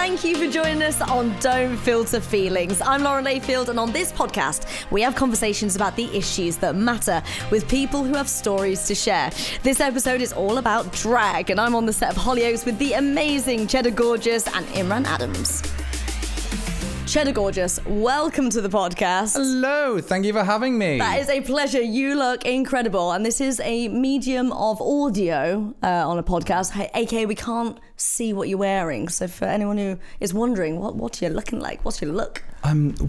Thank you for joining us on Don't Filter Feelings. I'm Lauren Layfield, and on this podcast, we have conversations about the issues that matter with people who have stories to share. This episode is all about drag, and I'm on the set of Hollyoaks with the amazing Cheddar Gorgeous and Imran Adams. Cheddar Gorgeous, welcome to the podcast. Hello, thank you for having me. That is a pleasure. You look incredible. And this is a medium of audio on a podcast, aka we can't see what you're wearing. So for anyone who is wondering, what are you looking like? What's your look?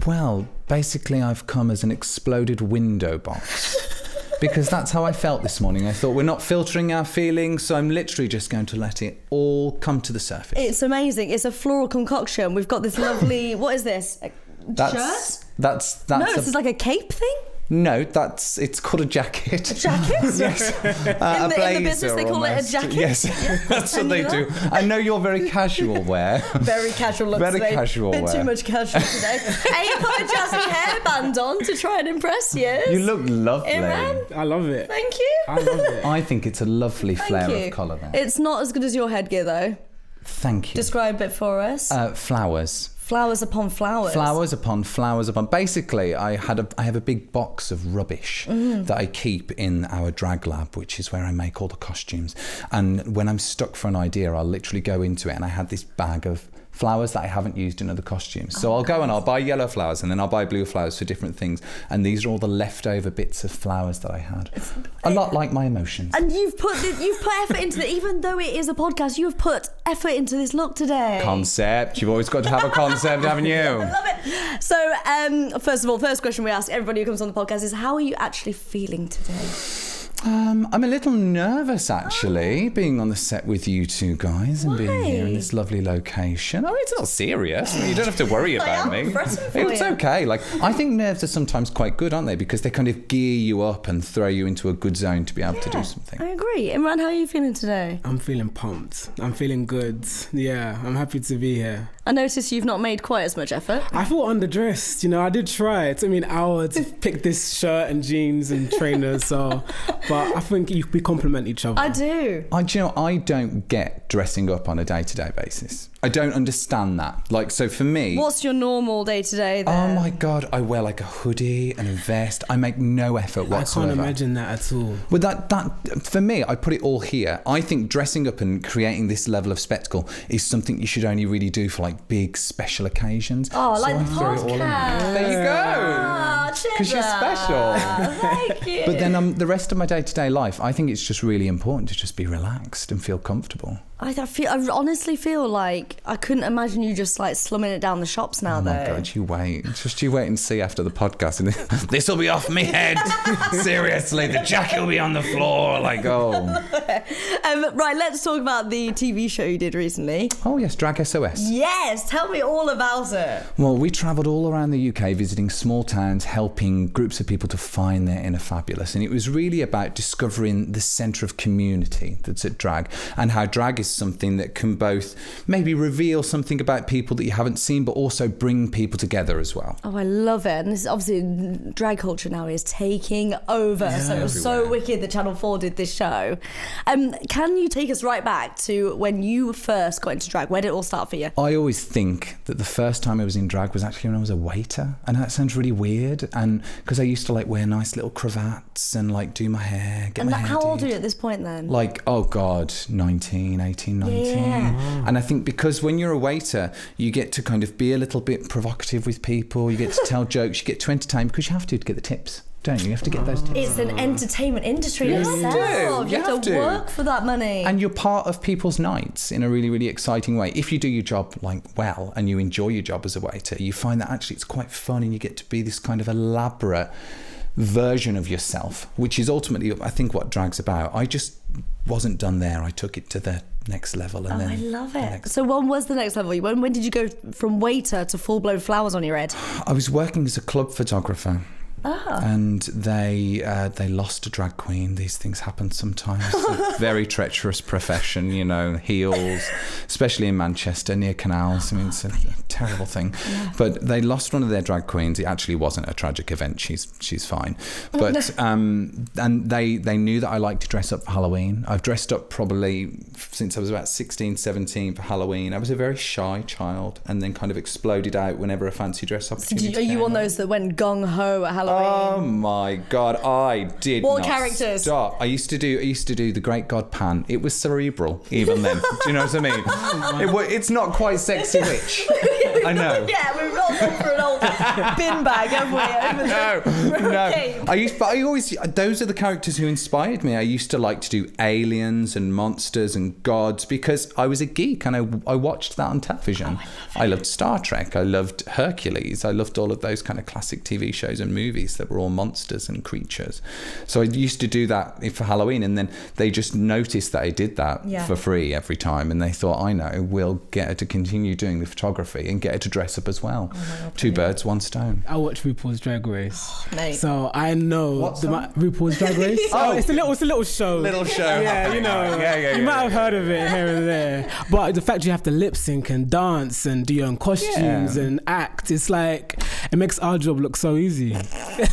Well, basically I've come as an exploded window box. Because that's how I felt this morning. I thought we're not filtering our feelings, so I'm literally just going to let it all come to the surface. It's amazing. It's a floral concoction. We've got this lovely, what is this? Shirt? That's No, this is like a cape thing? No, it's called a jacket. A jacket? Yes. A blazer. In the business, they call it a jacket? Yes, that's what they do. I know you're very casual wear. Very casual look very today. Casual Bit wear. Too much casual today. Hey, you put a jazzy hairband on to try and impress you. You look lovely. Imran? I love it. Thank you. I love it. I think it's a lovely flare of colour there. It's not as good as your headgear, though. Thank you. Describe it for us. Flowers. Flowers upon flowers. Flowers upon flowers upon. Basically, I have a big box of rubbish that I keep in our drag lab, which is where I make all the costumes. And when I'm stuck for an idea, I'll literally go into it, and I had this bag of flowers that I haven't used in other costumes. So I'll go and I'll buy yellow flowers, and then I'll buy blue flowers for different things. And these are all the leftover bits of flowers that I had. A lot like my emotions. And you've put effort into it, even though it is a podcast. You have put effort into this look today. Concept. You've always got to have a concept, haven't you? I love it. So, first of all, first question we ask everybody who comes on the podcast is, how are you actually feeling today? I'm a little nervous, actually, being on the set with you two guys and being here in this lovely location. I mean, it's not serious. You don't have to worry about me. It's okay. Like, I think nerves are sometimes quite good, aren't they? Because they kind of gear you up and throw you into a good zone to be able to do something. I agree. Imran, how are you feeling today? I'm feeling pumped. I'm feeling good. Yeah, I'm happy to be here. I noticed you've not made quite as much effort. I felt underdressed, I did try. It took me an hour to pick this shirt and jeans and trainers, but I think we complement each other. I do. I don't get dressing up on a day-to-day basis. I don't understand that. Like, so for me... What's your normal day-to-day then? Oh my God, I wear like a hoodie and a vest. I make no effort whatsoever. I can't imagine that at all. Well, that for me, I put it all here. I think dressing up and creating this level of spectacle is something you should only really do for like big special occasions. Oh, so like the throw it all in. podcast. There you go. Because you're special. Thank you. But then the rest of my day-to-day life, I think it's just really important to just be relaxed and feel comfortable. I honestly feel like I couldn't imagine you just like slumming it down the shops now, though. Oh my God, you wait and see after the podcast, and this will be off me head. Seriously, the jacket will be on the floor. Like, oh. Right, let's talk about the TV show you did recently. Oh yes, Drag SOS. Yes, tell me all about it. Well, we travelled all around the UK visiting small towns, helping groups of people to find their inner fabulous. And it was really about discovering the centre of community that's at drag, and how drag is something that can both maybe reveal something about people that you haven't seen, but also bring people together as well. Oh, I love it. And this is obviously, drag culture now is taking over. Yeah, so it was so wicked that Channel 4 did this show. Can you take us right back to when you first got into drag? Where did it all start for you? I always think that the first time I was in drag was actually when I was a waiter. And that sounds really weird. And because I used to like wear nice little cravats and like do my hair, get my hair how old did. are you at this point then? Like, oh God, 19, 19, 19. Yeah. And I think because when you're a waiter, you get to kind of be a little bit provocative with people, you get to tell jokes, you get to entertain, because you have to get the tips, don't you? You have to get those tips. It's an entertainment industry in itself. You have to work for that money. And you're part of people's nights in a really, really exciting way. If you do your job like well and you enjoy your job as a waiter, you find that actually it's quite fun, and you get to be this kind of elaborate version of yourself, which is ultimately, I think, what drag's about. I just wasn't done there. I took it to the next level. And then I love it. So when was the next level? When did you go from waiter to full-blown flowers on your head? I was working as a club photographer. and they lost a drag queen. These things happen sometimes. It's a very treacherous profession, you know, heels, especially in Manchester near canals. I mean, it's a terrible thing. Yeah. But they lost one of their drag queens. It actually wasn't a tragic event. She's fine. But and they knew that I liked to dress up for Halloween. I've dressed up probably since I was about 16, 17 for Halloween. I was a very shy child, and then kind of exploded out whenever a fancy dress opportunity came. Are you one of those that went gung ho at Halloween? Oh my God, I did. What not characters? Stop. I used to do the Great God Pan. It was cerebral even then. Do you know what I mean? It's not quite sexy witch. I know. Yeah, we've all gone for an old bin bag, haven't we? No. Those are the characters who inspired me. I used to like to do aliens and monsters and gods because I was a geek and I watched that on television. I loved Star Trek. I loved Hercules. I loved all of those kind of classic TV shows and movies that were all monsters and creatures. So I used to do that for Halloween, and then they just noticed that I did that for free every time, and they thought, I know, we'll get her to continue doing the photography and get her to dress up as well. Two birds, one stone. I watch RuPaul's Drag Race, mate. So I know RuPaul's Drag Race. It's a little show. Little show. Yeah, you know. You might have heard of it here and there, but the fact you have to lip sync and dance and do your own costumes and act, it's like it makes our job look so easy.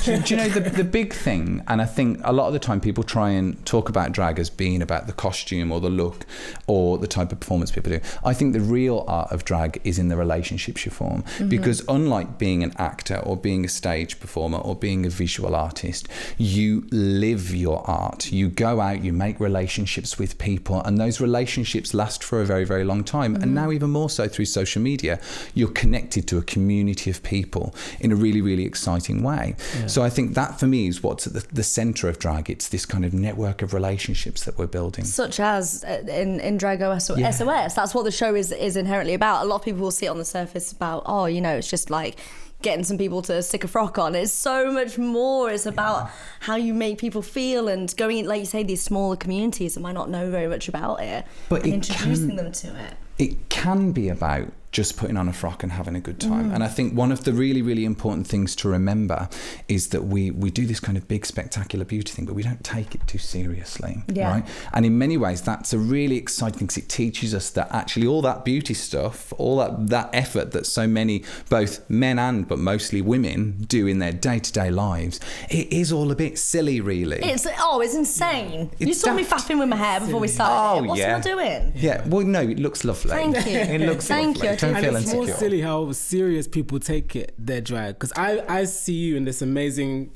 Do you know the big thing, and I think a lot of the time people try and talk about drag as being about the costume or the look or the type of performance people do. I think the real art of drag is in the relationships you form, because unlike being an actor or being a stage performer or being a visual artist, you live your art. You go out, you make relationships with people, and those relationships last for a very, very long time. And now even more so through social media, you're connected to a community of people in a really, really exciting way. So I think that for me is what's at the centre of drag. It's this kind of network of relationships that we're building. Such as in Drag SOS. That's what the show is inherently about. A lot of people will see it on the surface about, it's just like getting some people to stick a frock on. It's so much more. It's about how you make people feel and going in, like you say, these smaller communities that might not know very much about it, but introducing them to it. It can be about just putting on a frock and having a good time. And I think one of the really, really important things to remember is that we do this kind of big spectacular beauty thing, but we don't take it too seriously, right? And in many ways, that's a really exciting thing, because it teaches us that actually all that beauty stuff, all that effort that so many, both men and but mostly women, do in their day-to-day lives, it is all a bit silly, really. It's insane. You saw me faffing with my hair before we started. What's I doing? Yeah, well, no, it looks lovely. Thank you. It looks lovely. You. Don't feel it's insecure. more silly how serious people take their drag, because I see you in this amazing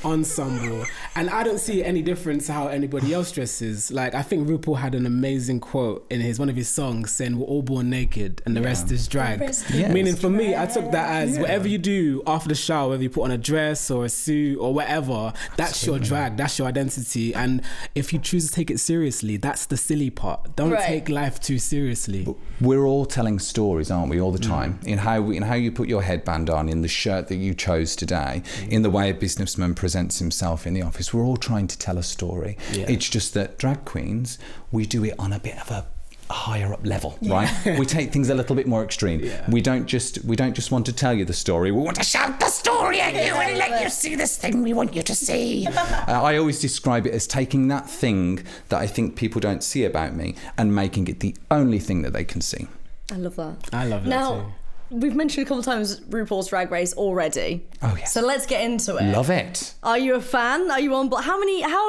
ensemble, and I don't see any difference how anybody else dresses. Like, I think RuPaul had an amazing quote in one of his songs saying, "We're all born naked and the rest is drag." Meaning for me, I took that as whatever you do after the shower, whether you put on a dress or a suit or whatever, that's your drag, that's your identity. And if you choose to take it seriously, that's the silly part. Don't take life too seriously. But we're all telling stories, aren't we, all the time? In how you put your headband on, in the shirt that you chose today, in the way a businessman presents himself in the office. We're all trying to tell a story. It's just that drag queens, we do it on a bit of a higher up level, right? We take things a little bit more extreme. We don't just want to tell you the story. We want to shout the story at you and let you see this thing we want you to see. I always describe it as taking that thing that I think people don't see about me and making it the only thing that they can see. I love that. I love that too. We've mentioned a couple of times RuPaul's Drag Race already. Oh, yes. So let's get into it. Love it. Are you a fan? Are you on board? How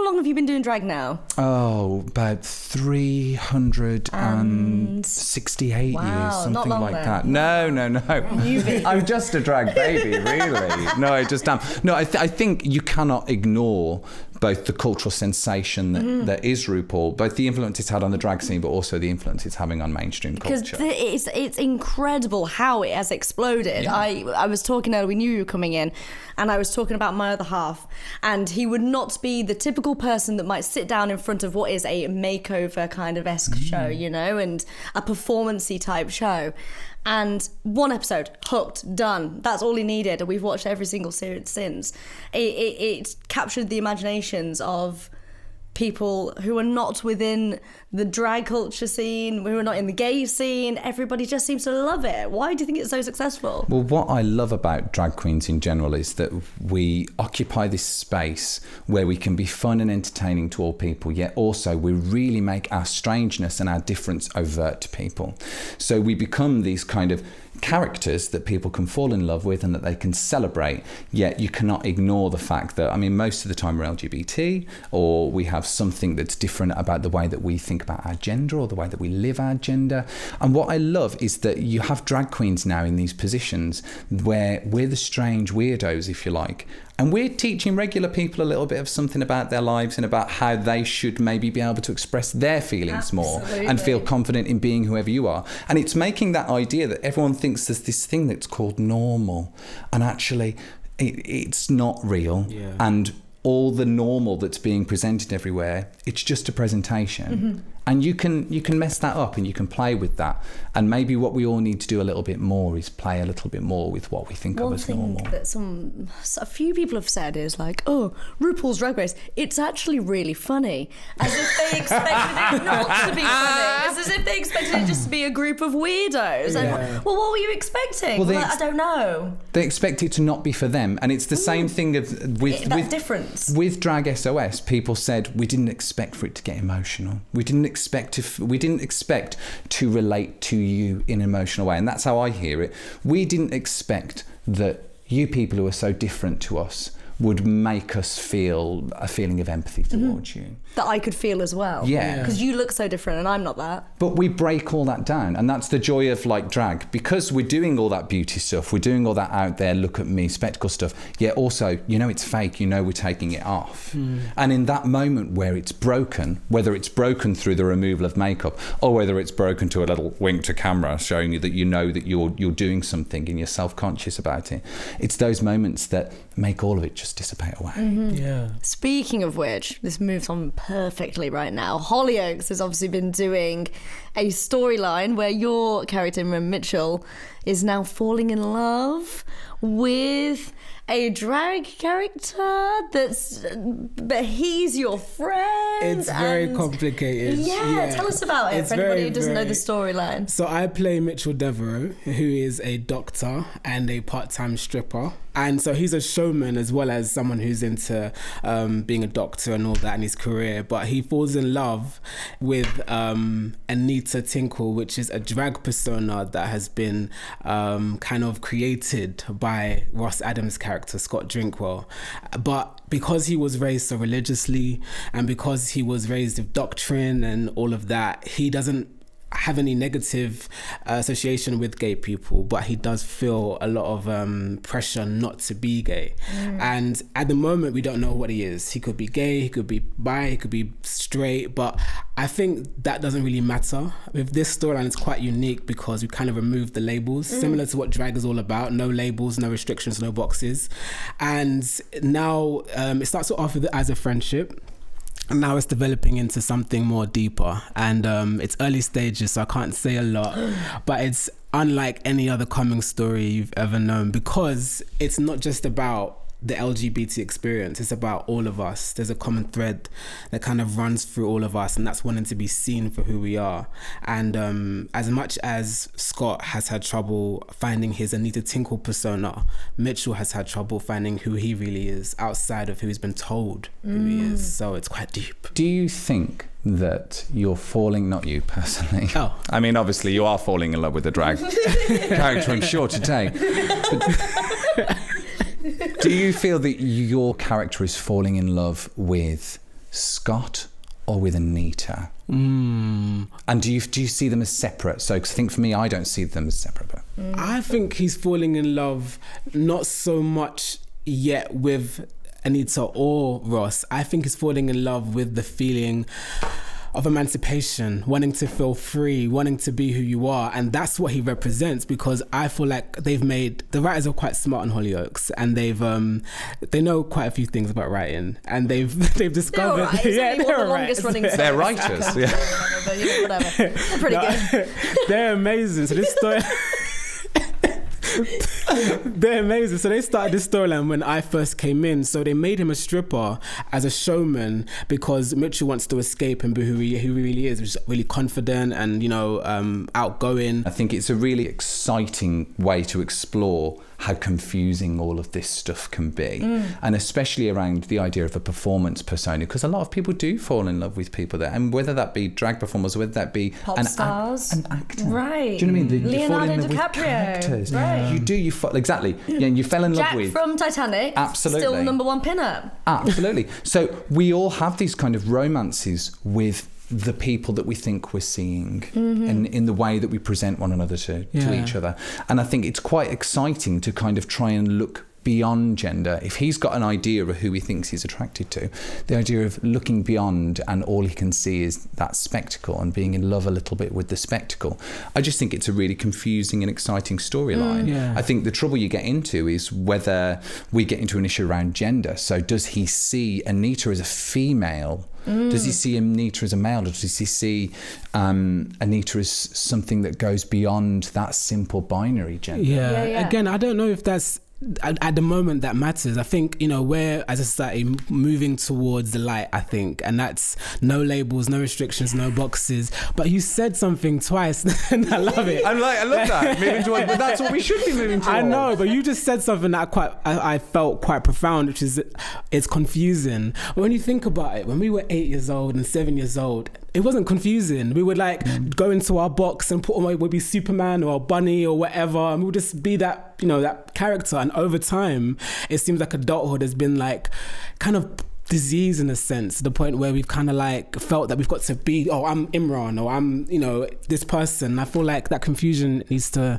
long have you been doing drag now? Oh, about 368 years, something like that. No. I'm just a drag baby, really. No, I just am. No, I think you cannot ignore both the cultural sensation that is RuPaul, both the influence it's had on the drag scene, but also the influence it's having on mainstream culture. Because it's incredible how it has exploded. I was talking earlier, we knew you were coming in, and I was talking about my other half, and he would not be the typical person that might sit down in front of what is a makeover kind of esque show, and a performance-y type show. And one episode, hooked, done. That's all he needed. And we've watched every single series since. It captured the imaginations of people who are not within the drag culture scene, we were not in the gay scene. Everybody just seems to love it. Why do you think it's so successful? Well, what I love about drag queens in general is that we occupy this space where we can be fun and entertaining to all people, yet also we really make our strangeness and our difference overt to people. So we become these kind of characters that people can fall in love with and that they can celebrate, yet you cannot ignore the fact that, I mean, most of the time we're LGBT, or we have something that's different about the way that we think about our gender or the way that we live our gender. And what I love is that you have drag queens now in these positions where we're the strange weirdos, if you like, and we're teaching regular people a little bit of something about their lives and about how they should maybe be able to express their feelings more and feel confident in being whoever you are. And it's making that idea that everyone thinks there's this thing that's called normal, and actually it's not real. Yeah. And all the normal that's being presented everywhere, it's just a presentation. And you can mess that up and you can play with that. And maybe what we all need to do a little bit more is play a little bit more with what we think of as normal. One thing that a few people have said is like, oh, RuPaul's Drag Race, it's actually really funny. As if they expected it not to be funny. It's as if they expected it just to be a group of weirdos. Yeah. And, well, what were you expecting? Well, I don't know. They expect it to not be for them. And it's the same thing with difference. With Drag SOS, people said we didn't expect for it to get emotional. We didn't expect to relate to you in an emotional way. And that's how I hear it. We didn't expect that you people who are so different to us would make us feel a feeling of empathy towards you. That I could feel as well. Yeah. Because you look so different and I'm not that. But we break all that down, and that's the joy of like drag, because we're doing all that beauty stuff, we're doing all that out there, look at me, spectacle stuff, yet also, you know, it's fake, you know, we're taking it off. And in that moment where it's broken, whether it's broken through the removal of makeup or whether it's broken to a little wink to camera showing you that you know that you're doing something and you're self-conscious about it, it's those moments that make all of it just dissipate away. Yeah. Speaking of which, this moves on perfectly right now. Hollyoaks has obviously been doing a storyline where your character, Imran Mitchell, is now falling in love with a drag character but he's your friend. It's very complicated. Yeah, tell us about it for anybody who doesn't know the storyline. So I play Mitchell Devereaux, who is a doctor and a part-time stripper. And so he's a showman as well as someone who's into being a doctor and all that in his career. But he falls in love with Anita Tinkle, which is a drag persona that has been kind of created by Ross Adams' character, Scott Drinkwell. But because he was raised so religiously and because he was raised with doctrine and all of that, he doesn't have any negative association with gay people, but he does feel a lot of pressure not to be gay. And at the moment we don't know what he is. He could be gay, he could be bi, he could be straight, but I think that doesn't really matter. With this storyline, it's quite unique because we kind of removed the labels, similar to what drag is all about. No labels, no restrictions, no boxes. And now it starts off as a friendship. And now it's developing into something more deeper, and it's early stages, so I can't say a lot, but it's unlike any other coming story you've ever known, because it's not just about the LGBT experience, it's about all of us. There's a common thread that kind of runs through all of us, and that's wanting to be seen for who we are. And as much as Scott has had trouble finding his Anita Tinkle persona, Mitchell has had trouble finding who he really is outside of who he's been told who he is. So it's quite deep. Do you think that you're falling, not you personally, I mean, obviously you are falling in love with the drag character, I'm sure, today, but do you feel that your character is falling in love with Scott or with Anita? And do you see them as separate? So, because I think for me, I don't see them as separate. But I think he's falling in love not so much yet with Anita or Ross. I think he's falling in love with the feeling of emancipation, wanting to feel free, wanting to be who you are. And that's what he represents, because I feel like the writers are quite smart on Hollyoaks, and they know quite a few things about writing, and they've discovered... They're right. They're writers. Yeah. Whatever. They're pretty good. They're amazing. So this story... They're amazing. So they started this storyline when I first came in. So they made him a stripper as a showman because Mitchell wants to escape and be who he really is, which is really confident and, you know, outgoing. I think it's a really exciting way to explore how confusing all of this stuff can be, and especially around the idea of a performance persona, because a lot of people do fall in love with people there, and whether that be drag performers, whether that be pop stars, an actor, right? Do you know what I mean? Leonardo you fall in love DiCaprio, with characters. right? You do. You fall, exactly. Yeah, and you fell in love Jack with from Titanic. Absolutely, still number one pinup. Absolutely. So we all have these kind of romances with the people that we think we're seeing in the way that we present one another to each other. And I think it's quite exciting to kind of try and look beyond gender. If he's got an idea of who he thinks he's attracted to, the idea of looking beyond and all he can see is that spectacle and being in love a little bit with the spectacle. I just think it's a really confusing and exciting storyline. I think the trouble you get into is whether we get into an issue around gender. So does he see Anita as a female? Does he see Anita as a male, or does he see Anita as something that goes beyond that simple binary gender? Yeah. Again, I don't know if that's at the moment that matters. I think, you know, we're as a society moving towards the light, I think, and that's no labels, no restrictions, no boxes. But you said something twice and I love it. I love that. Moving towards, but that's what we should be moving towards. I know, but you just said something that I felt quite profound, which is it's confusing. But when you think about it, when we were 8 years old and 7 years old, it wasn't confusing. We would like go into our box and put on, would be Superman or Bunny or whatever, and we would just be that, you know, that character. And over time, it seems like adulthood has been like kind of disease in a sense, to the point where we've kind of like felt that we've got to be, oh, I'm Imran, or I'm, you know, this person. I feel like that confusion needs to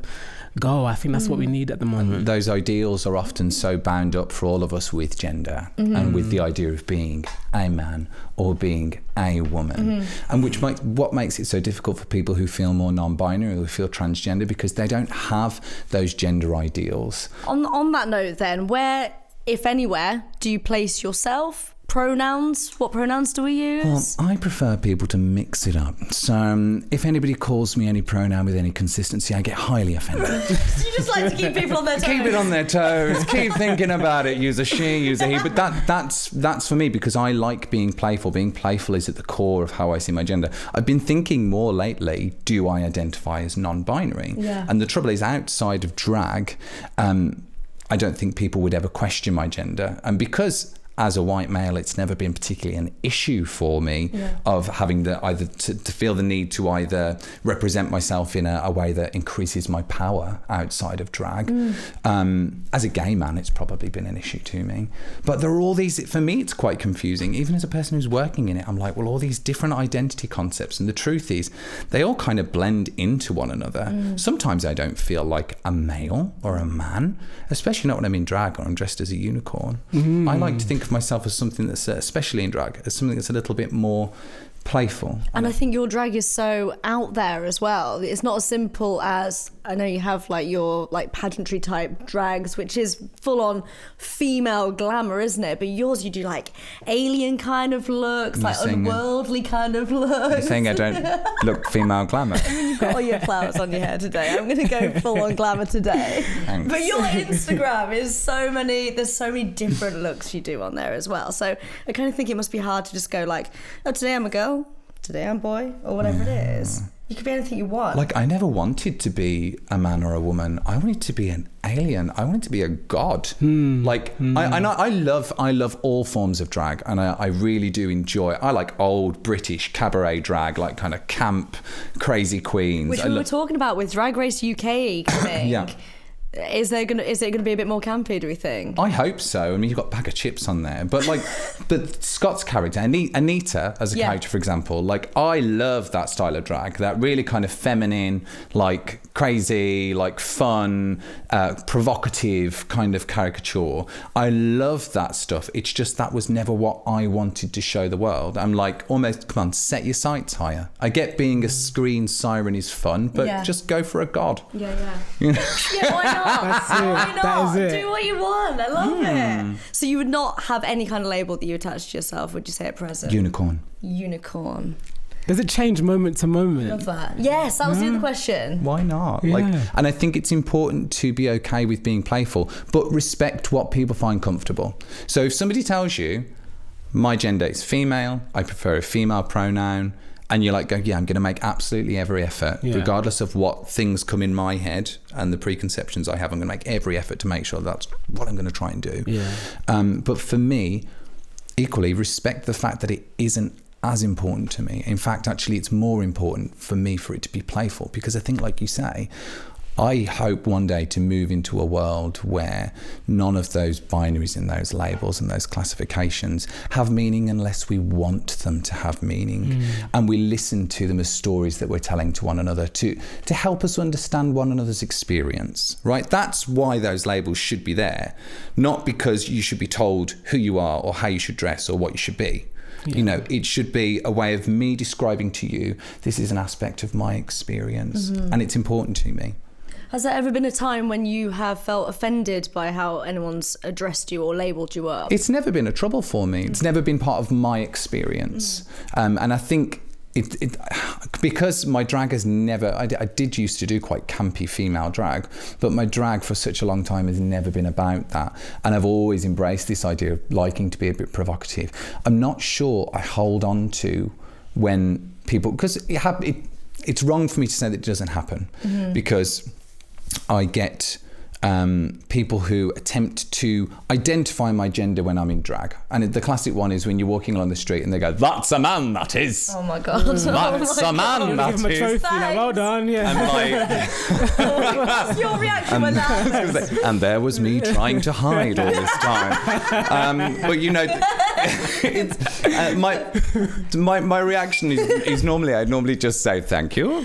go. I think that's what we need at the moment. And those ideals are often so bound up for all of us with gender and with the idea of being a man or being a woman, and what makes it so difficult for people who feel more non-binary or who feel transgender, because they don't have those gender ideals. On that note then, where, if anywhere, do you place yourself? Pronouns? What pronouns do we use? Well, I prefer people to mix it up. So if anybody calls me any pronoun with any consistency, I get highly offended. You just like to keep people on their toes. Keep it on their toes. Keep thinking about it. Use a she, use a he. But that's for me, because I like being playful. Being playful is at the core of how I see my gender. I've been thinking more lately, do I identify as non-binary? Yeah. And the trouble is, outside of drag, I don't think people would ever question my gender. And because as a white male, it's never been particularly an issue for me of having to feel the need to either represent myself in a way that increases my power outside of drag. As a gay man, it's probably been an issue to me. But there are all these, for me, it's quite confusing. Even as a person who's working in it, I'm like, well, all these different identity concepts. And the truth is, they all kind of blend into one another. Sometimes I don't feel like a male or a man, especially not when I'm in drag or I'm dressed as a unicorn. I like to think of myself as something that's, especially in drag, as something that's a little bit more playful. And I think your drag is so out there as well. It's not as simple as, I know you have like your like pageantry type drags, which is full on female glamour, isn't it? But yours, you do like alien kind of looks, like unworldly kind of looks. You're saying I don't look female glamour? You've got all your flowers on your hair today. I'm going to go full on glamour today. Thanks. But your Instagram is there's so many different looks you do on there as well. So I kind of think it must be hard to just go like, oh, today I'm a girl, today I'm boy, or whatever it is. You could be anything you want. Like, I never wanted to be a man or a woman. I wanted to be an alien. I wanted to be a god. I love all forms of drag, and I really do enjoy. I like old British cabaret drag, like kind of camp, crazy queens. Which we were talking about with Drag Race UK coming. Yeah. Is it gonna be a bit more campy, do we think? I hope so. I mean, you've got Bag of Chips on there, but Scott's character, Anita as a character, for example, like, I love that style of drag, that really kind of feminine, like crazy, like fun, provocative kind of caricature. I love that stuff. It's just that was never what I wanted to show the world. I'm like, almost, come on, set your sights higher. I get being a screen siren is fun, but just go for a god. Yeah. You know? Yeah, why not? That's it. Why not? That is it. Do what you want. I love it. So you would not have any kind of label that you attach to yourself, would you say, at present? Unicorn. Does it change moment to moment? Love that. Yes, that was the other question. Why not? Yeah. And I think it's important to be okay with being playful, but respect what people find comfortable. So if somebody tells you, my gender is female, I prefer a female pronoun, and you're like, yeah, I'm going to make absolutely every effort, regardless of what things come in my head and the preconceptions I have, I'm going to make every effort to make sure that's what I'm going to try and do. But for me, equally, respect the fact that it isn't as important to me. In fact, actually, it's more important for me for it to be playful, because I think, like you say, I hope one day to move into a world where none of those binaries and those labels and those classifications have meaning unless we want them to have meaning. And we listen to them as stories that we're telling to one another to help us understand one another's experience, right? That's why those labels should be there, not because you should be told who you are or how you should dress or what you should be. You know, it should be a way of me describing to you, this is an aspect of my experience, and it's important to me. Has there ever been a time when you have felt offended by how anyone's addressed you or labelled you up? It's never been a trouble for me. It's never been part of my experience. And I think it because my drag has never, I did used to do quite campy female drag, but my drag for such a long time has never been about that. And I've always embraced this idea of liking to be a bit provocative. I'm not sure I hold on to when people, because it's wrong for me to say that it doesn't happen, because I get people who attempt to identify my gender when I'm in drag. And the classic one is when you're walking along the street and they go, that's a man, that is. Oh my God. That's a man, that is. Trophy, like, well done, And what's your reaction when that? And there was me trying to hide all this time. But you know, my reaction is normally, I'd normally just say thank you,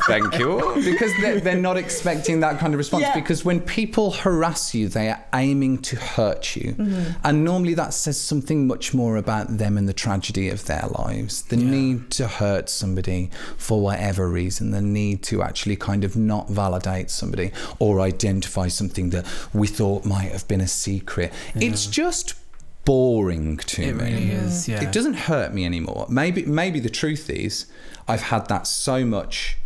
thank you, because they're not expecting that kind of response. Because when people harass you, they are aiming to hurt you, and normally that says something much more about them and the tragedy of their lives. The need to hurt somebody for whatever reason, the need to actually kind of not validate somebody or identify something that we thought might have been a secret. It's just boring to me. It really is, It doesn't hurt me anymore. Maybe the truth is I've had that so much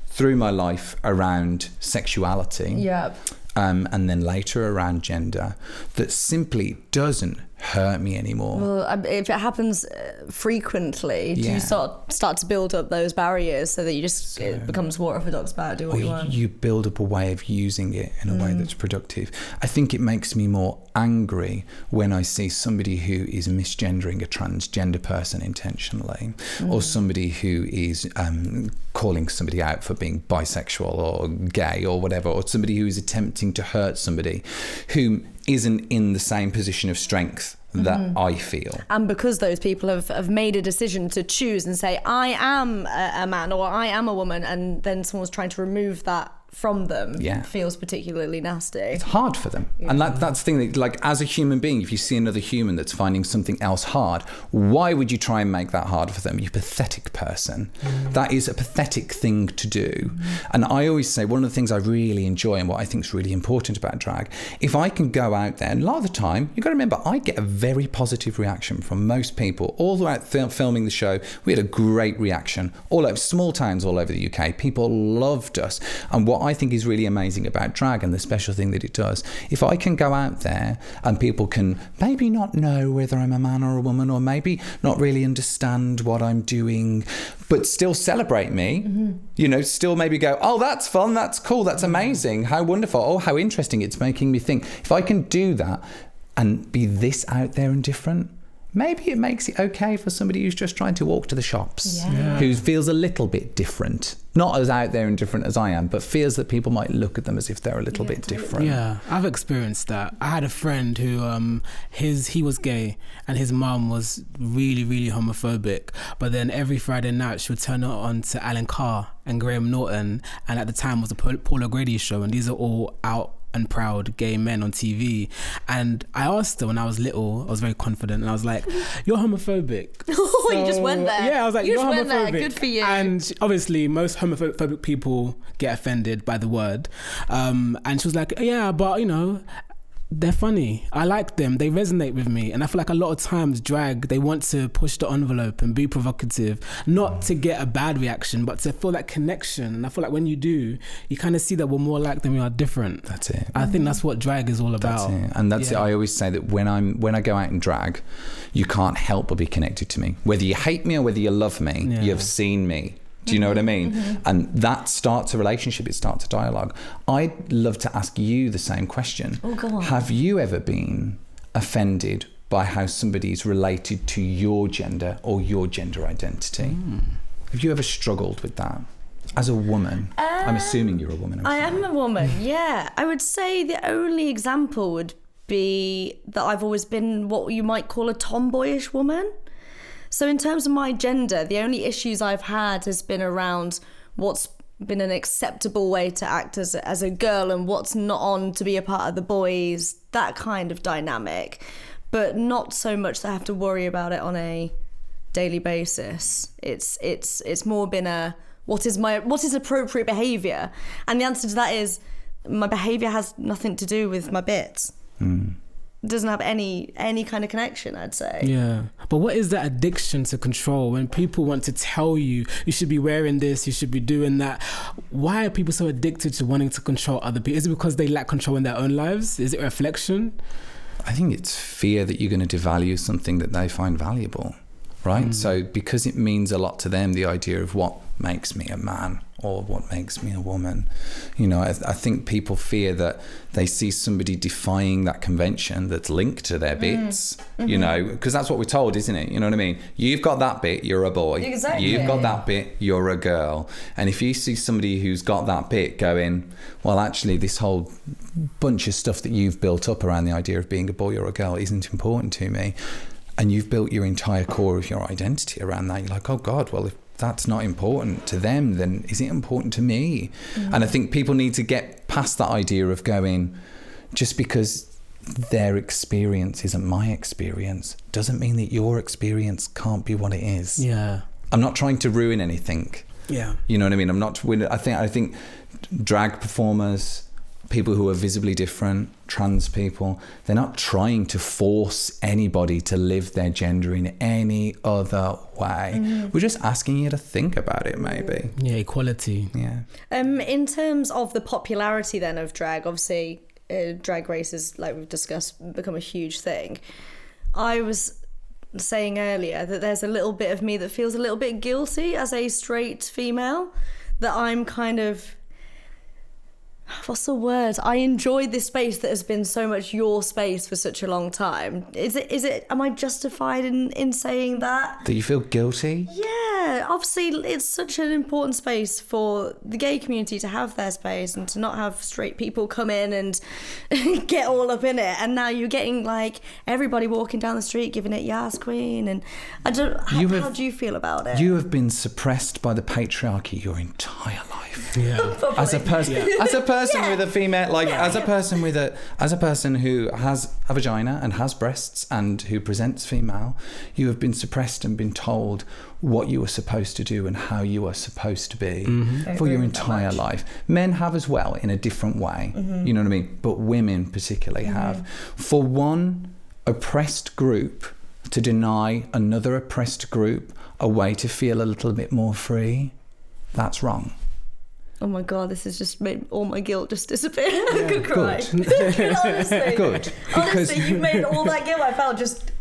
through my life around sexuality, and then later around gender, that simply doesn't hurt me anymore. Well, if it happens frequently, do you start to build up those barriers so that it becomes more orthodox about do what you want? You build up a way of using it in a way that's productive. I think it makes me more angry when I see somebody who is misgendering a transgender person intentionally, or somebody who is calling somebody out for being bisexual or gay or whatever, or somebody who is attempting to hurt somebody who isn't in the same position of strength that I feel. And because those people have made a decision to choose and say, I am a man or I am a woman, and then someone's trying to remove that from them, feels particularly nasty. It's hard for them. And that's the thing, that, like, as a human being, if you see another human that's finding something else hard, why would you try and make that hard for them? You pathetic person. That is a pathetic thing to do. And I always say, one of the things I really enjoy and what I think is really important about drag, if I can go out there, and a lot of the time, you've got to remember, I get a very positive reaction from most people. All throughout filming the show, we had a great reaction. All over small towns all over the UK, people loved us. And what I think is really amazing about drag and the special thing that it does, if I can go out there and people can maybe not know whether I'm a man or a woman, or maybe not really understand what I'm doing, but still celebrate me, you know, still maybe go, oh, that's fun, that's cool, that's amazing, how wonderful, oh, how interesting, it's making me think. If I can do that and be this out there and different, maybe it makes it okay for somebody who's just trying to walk to the shops, who feels a little bit different. Not as out there and different as I am, but feels that people might look at them as if they're a little bit different. Yeah, I've experienced that. I had a friend who, he was gay, and his mum was really, really homophobic. But then every Friday night, she would turn it on to Alan Carr and Graham Norton, and at the time was the Paul O'Grady show, and these are all out and proud gay men on TV. And I asked her when I was little, I was very confident, and I was like, you're homophobic. Oh, you just went there. Yeah, I was like, you're homophobic. Went there. Good for you. And obviously most homophobic people get offended by the word. And she was like, yeah, but you know, they're funny. I like them. They resonate with me. And I feel like a lot of times drag, they want to push the envelope and be provocative, not to get a bad reaction, but to feel that connection. And I feel like when you do, you kind of see that we're more alike than we are different. That's it. I think that's what drag is all about. That's it. And that's it. I always say that when I go out in drag, you can't help but be connected to me. Whether you hate me or whether you love me, you've seen me. Do you know what I mean? And that starts a relationship, it starts a dialogue. I'd love to ask you the same question. Oh, go on. Have you ever been offended by how somebody's related to your gender or your gender identity? Have you ever struggled with that? As a woman, I'm assuming you're a woman. I am a woman, yeah. I would say the only example would be that I've always been what you might call a tomboyish woman. So in terms of my gender, the only issues I've had has been around what's been an acceptable way to act as a girl and what's not on to be a part of the boys, that kind of dynamic. But not so much that I have to worry about it on a daily basis. It's more been a what is appropriate behaviour? And the answer to that is my behaviour has nothing to do with my bits. It doesn't have any kind of connection, I'd say. Yeah. But what is that addiction to control when people want to tell you should be wearing this, you should be doing that? Why are people so addicted to wanting to control other people? Is it because they lack control in their own lives? Is it a reflection? I think it's fear that you're going to devalue something that they find valuable, right? So because it means a lot to them, the idea of what makes me a man or what makes me a woman, you know, I think people fear that they see somebody defying that convention that's linked to their bits, you know, because that's what we're told, isn't it? You know what I mean? You've got that bit, you're a boy. Exactly. You've got that bit, you're a girl. And if you see somebody who's got that bit going, well, actually, this whole bunch of stuff that you've built up around the idea of being a boy or a girl isn't important to me, and you've built your entire core of your identity around that, you're like, oh God, well, if that's not important to them, then is it important to me? And I think people need to get past that idea of going, just because their experience isn't my experience doesn't mean that your experience can't be what it is. Yeah. I'm not trying to ruin anything. Yeah. You know what I mean? I think drag performers, people who are visibly different, trans people, they're not trying to force anybody to live their gender in any other way. We're just asking you to think about it, maybe. Yeah, equality. Yeah. In terms of the popularity then of drag, obviously drag races, like we've discussed, become a huge thing. I was saying earlier that there's a little bit of me that feels a little bit guilty as a straight female, that I'm kind of, what's the word? I enjoyed this space that has been so much your space for such a long time. Is it? Am I justified in saying that? That you feel guilty? Yeah, obviously it's such an important space for the gay community to have their space and to not have straight people come in and get all up in it. And now you're getting like everybody walking down the street giving it Yas Queen. And I don't. How do you feel about it? You have been suppressed by the patriarchy your entire life. Yeah. As a person, with a female, as a person who has a vagina and has breasts and who presents female, you have been suppressed and been told what you are supposed to do and how you are supposed to be for your entire life. Men have as well in a different way, you know what I mean? But women particularly have. For one oppressed group to deny another oppressed group a way to feel a little bit more free, that's wrong. Oh my God, this has just made all my guilt just disappear. I could cry. Good. Honestly. Good. Honestly, you've made all that guilt I felt just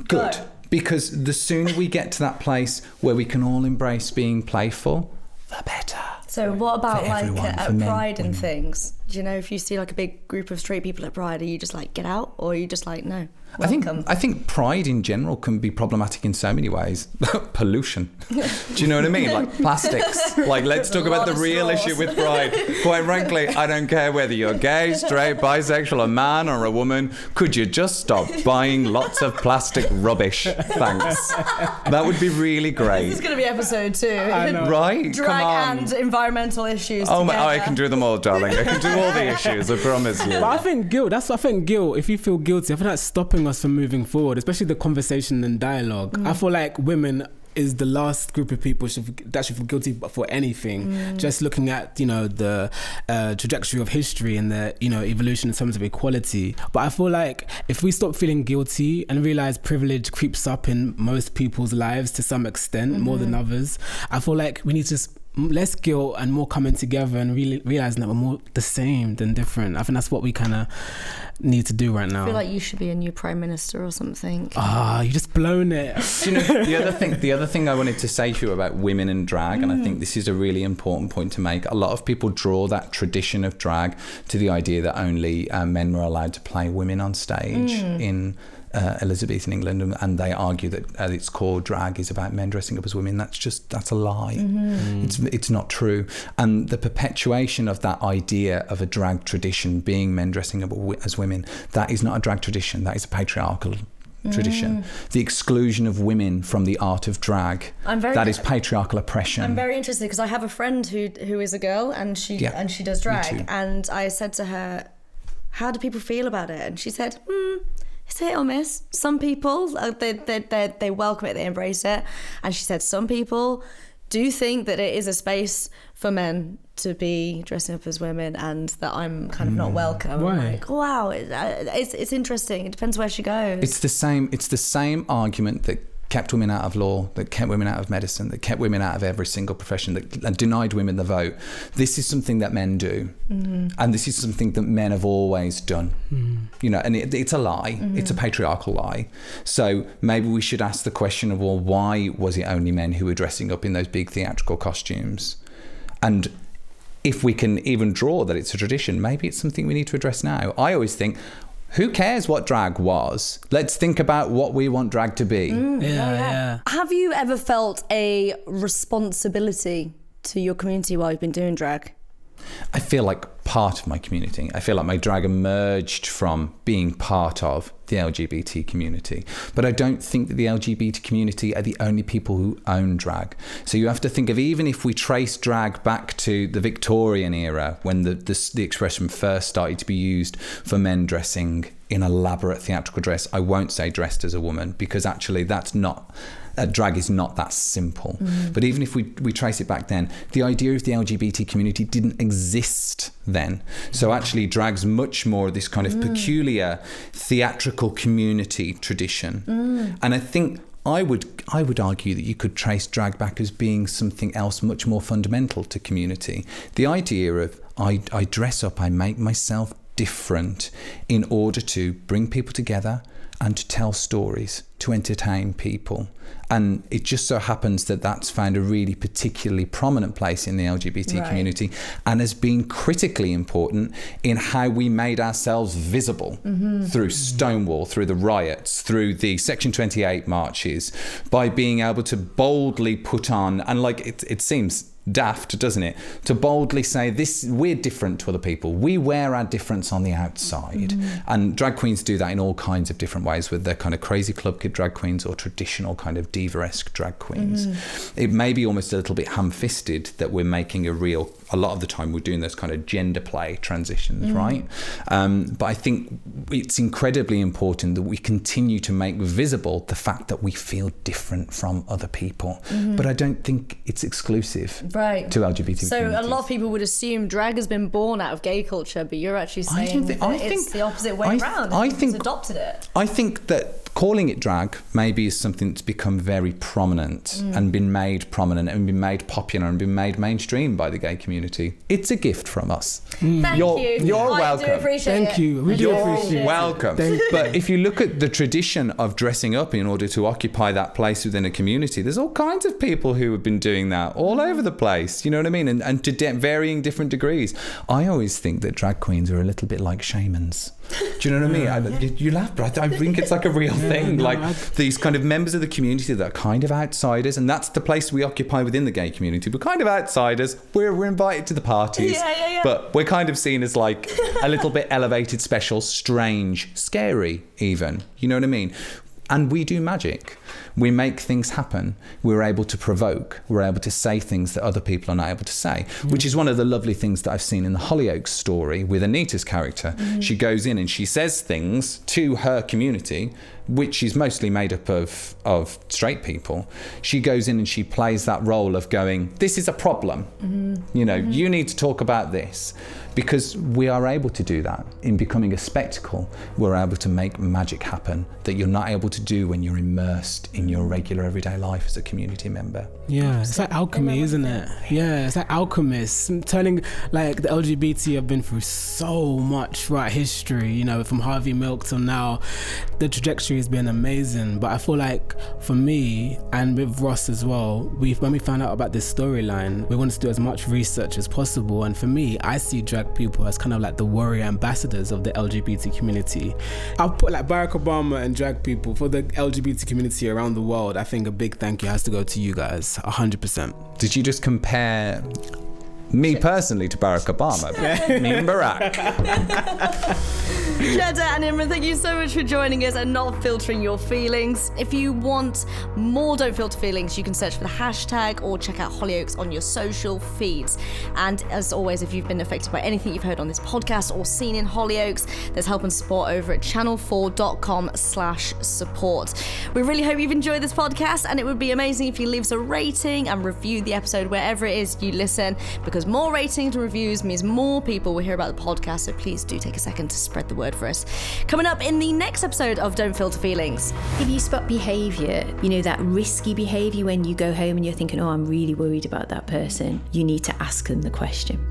good. Go. Because the sooner we get to that place where we can all embrace being playful, the better. So what about For like everyone, at for men, Pride and women. things? Do you know, if you see like a big group of straight people at Pride, are you just like, get out? Or are you just like, no, welcome? I think Pride in general can be problematic in so many ways. Pollution. Do you know what I mean? Like plastics. Like, let's talk about the real issue with Pride. Quite frankly, I don't care whether you're gay, straight, bisexual, a man or a woman. Could you just stop buying lots of plastic rubbish? Thanks. That would be really great. This is going to be episode 2. I know. Right? Drag Come on. and environmental issues Oh, together. I can do them all, darling. I can do all the issues, I promise you. But I think guilt, if you feel guilty, I feel that's stopping us from moving forward, especially the conversation and dialogue. I feel like women is the last group of people that should feel guilty for anything. Just looking at, the trajectory of history and the, evolution in terms of equality. But I feel like if we stop feeling guilty and realize privilege creeps up in most people's lives to some extent, more than others, I feel like we need to less guilt and more coming together and really realizing that we're more the same than different. I think that's what we kind of need to do right now. I feel like you should be a new prime minister or something. You just blown it. Do you know, the other thing I wanted to say to you about women and drag, and I think this is a really important point to make. A lot of people draw that tradition of drag to the idea that only men were allowed to play women on stage in Elizabethan England, and they argue that at its core drag is about men dressing up as women. That's a lie. It's not true. And the perpetuation of that idea of a drag tradition being men dressing up as women, that is not a drag tradition, that is a patriarchal tradition. The exclusion of women from the art of drag, that is patriarchal oppression. I'm very interested because I have a friend who is a girl and she does drag, and I said to her, how do people feel about it? And she said, it's hit or miss. Some people, they welcome it, they embrace it. And she said some people do think that it is a space for men to be dressing up as women and that I'm kind of not welcome. Why? I'm like, wow, it's interesting. It depends where she goes. It's the same argument that kept women out of law, that kept women out of medicine, that kept women out of every single profession, that denied women the vote. This is something that men do. And this is something that men have always done. And it's a lie. It's a patriarchal lie. So maybe we should ask the question of, well, why was it only men who were dressing up in those big theatrical costumes? And if we can even draw that it's a tradition, maybe it's something we need to address now. I always think, who cares what drag was? Let's think about what we want drag to be. Yeah. Have you ever felt a responsibility to your community while you've been doing drag? I feel like part of my community. I feel like my drag emerged from being part of the LGBT community. But I don't think that the LGBT community are the only people who own drag. So you have to think of, even if we trace drag back to the Victorian era, when the expression first started to be used for men dressing in elaborate theatrical dress. I won't say dressed as a woman, because actually that's not... drag is not that simple. But even if we trace it back then, the idea of the LGBT community didn't exist then. So actually drag's much more this kind of peculiar theatrical community tradition. And I think I would argue that you could trace drag back as being something else much more fundamental to community. The idea of I dress up, I make myself different in order to bring people together and to tell stories, to entertain people. And it just so happens that that's found a really particularly prominent place in the LGBT community, and has been critically important in how we made ourselves visible through Stonewall, through the riots, through the Section 28 marches, by being able to boldly put on, and it seems daft, doesn't it, to boldly say this, we're different to other people, we wear our difference on the outside. And drag queens do that in all kinds of different ways, with their kind of crazy club kid drag queens or traditional kind of diva-esque drag queens. It may be almost a little bit ham-fisted that we're making a lot of the time we're doing those kind of gender play transitions, right? But I think it's incredibly important that we continue to make visible the fact that we feel different from other people. But I don't think it's exclusive to LGBT So communities. a lot of people would assume drag has been born out of gay culture, but you're actually saying it's the opposite way around. I think it's adopted it. I think that calling it drag maybe is something that's become very prominent and been made prominent and been made popular and been made mainstream by the gay community. It's a gift from us. Thank you. You're welcome. I do appreciate it. Thank you. We do appreciate it. Welcome. But if you look at the tradition of dressing up in order to occupy that place within a community, there's all kinds of people who have been doing that all over the place. You know what I mean? And to varying different degrees. I always think that drag queens are a little bit like shamans. Do you know what I mean? You laugh, but I think it's like a real thing. These kind of members of the community that are kind of outsiders, and that's the place we occupy within the gay community. We're kind of outsiders. We're invited to the parties, but we're kind of seen as like a little bit elevated, special, strange, scary even. You know what I mean? And we do magic. We make things happen. We're able to provoke. We're able to say things that other people are not able to say, which is one of the lovely things that I've seen in the Hollyoaks story with Anita's character. She goes in and she says things to her community which is mostly made up of straight people, she goes in and she plays that role of going, this is a problem. You need to talk about this. Because we are able to do that. In becoming a spectacle, we're able to make magic happen that you're not able to do when you're immersed in your regular everyday life as a community member. Yeah, it's like alchemy, isn't it? Yeah, it's like alchemists. Turning, like, the LGBT have been through so much throughout history, from Harvey Milk till now. The trajectory has been amazing. But I feel like for me, and with Ross as well, when we found out about this storyline, we wanted to do as much research as possible. And for me, I see drag people as kind of like the warrior ambassadors of the LGBT community. I'll put like Barack Obama and drag people for the LGBT community around the world. I think a big thank you has to go to you guys, 100%. Did you just compare me personally to Barack Obama? Me and Barack. Cheddar and Imran, thank you so much for joining us and not filtering your feelings. If you want more Don't Filter Feelings, you can search for the hashtag or check out Hollyoaks on your social feeds. And as always, if you've been affected by anything you've heard on this podcast or seen in Hollyoaks, there's help and support over at channel4.com/support. We really hope you've enjoyed this podcast, and it would be amazing if you leave us a rating and review the episode wherever it is you listen, because more ratings and reviews means more people will hear about the podcast, so please do take a second to spread the word for us. Coming up in the next episode of Don't Filter Feelings. If you spot behaviour, that risky behaviour when you go home and you're thinking, oh, I'm really worried about that person, you need to ask them the question.